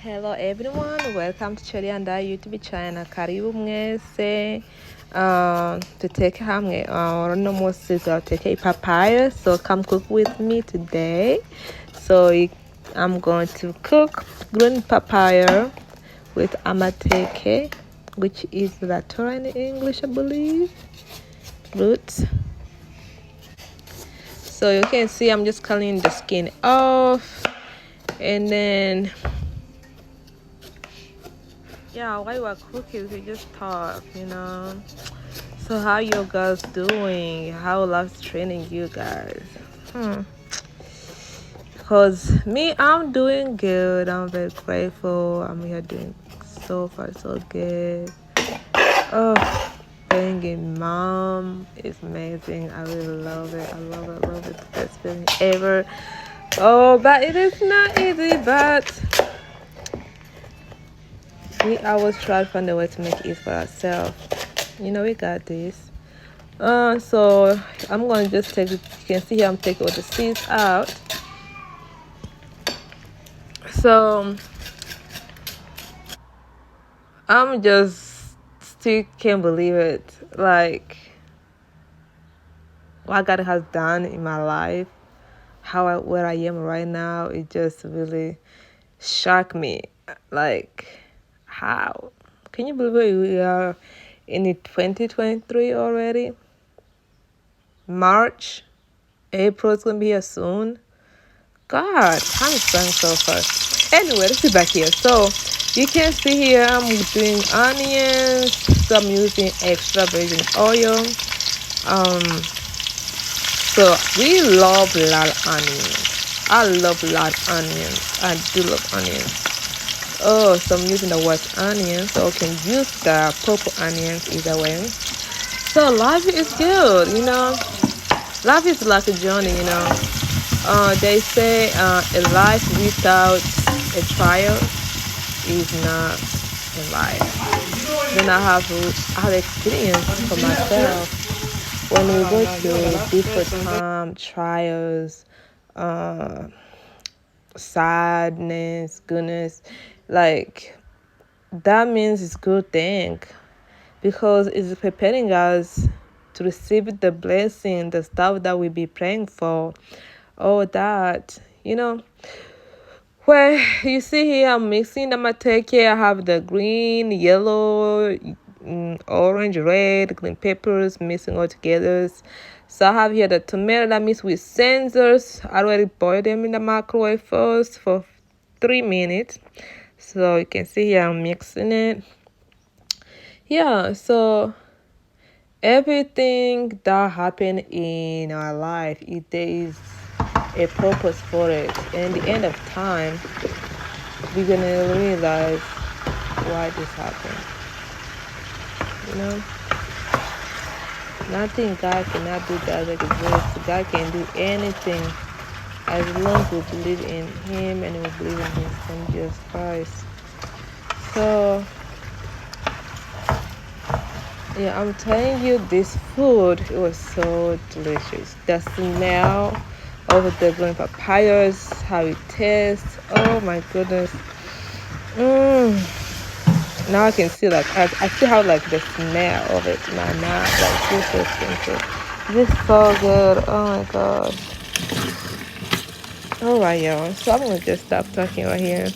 Hello everyone, welcome to Cheli and I YouTube channel. Karibu mwese. Tuteke hamwe uno munsi tuzateka papaya. So come cook with me today. I'm going to cook green papaya with amateke, which is the tora in English, I believe. Roots. So you can see I'm just cleaning the skin off, and then yeah, while you are cooking, we just talk, So how you guys doing? How love's training you guys? Because me, I'm doing good. I'm very grateful. I'm here doing so far so good. Oh, being a mom is amazing. I really love it. I love it. I love it. It's the best feeling ever. Oh, but it is not easy, but we always try to find a way to make it easy for ourselves. We got this. So I'm going to just take it. You can see here I'm taking all the seeds out. So I'm just still can't believe it. Like what God has done in my life, where I am right now, it just really shocked me. Like how? Can you believe we are in 2023 already? March, April is gonna be here soon. God, time is flying so fast. Anyway, let's get back here. So you can see here I'm doing onions. So I'm using extra virgin oil. So we love a lot of onions. I love a lot of onions. I do love onions. Oh, so I'm using the white onions. So I can use the purple onions either way. So life is good. Life is like a journey. They say a life without a trial is not a life. Then I have experience for myself when we go through different trials, sadness, goodness, like that means it's good thing because it's preparing us to receive the blessing, the stuff that we be praying for. All that. Well, you see here, I'm mixing the amateke. I have the green, yellow, orange, red, green peppers mixing all together. So I have here the tomato that mixed with sensors. I already boiled them in the microwave first for 3 minutes. So you can see here I'm mixing it. Yeah, so everything that happened in our life, there is a purpose for it. And at the end of time, we're gonna realize why this happened. Nothing God cannot do that exists. God can do anything as long as we believe in Him and we believe in His Son Jesus Christ. So yeah, I'm telling you, this food, it was so delicious. The smell of the green papayas, how it tastes. Oh my goodness. Now I can see, like, I see how, like, the smell of it in my mouth, like, feels so expensive. This is so good. Oh my god. Alright, y'all. So I'm gonna just stop talking right here.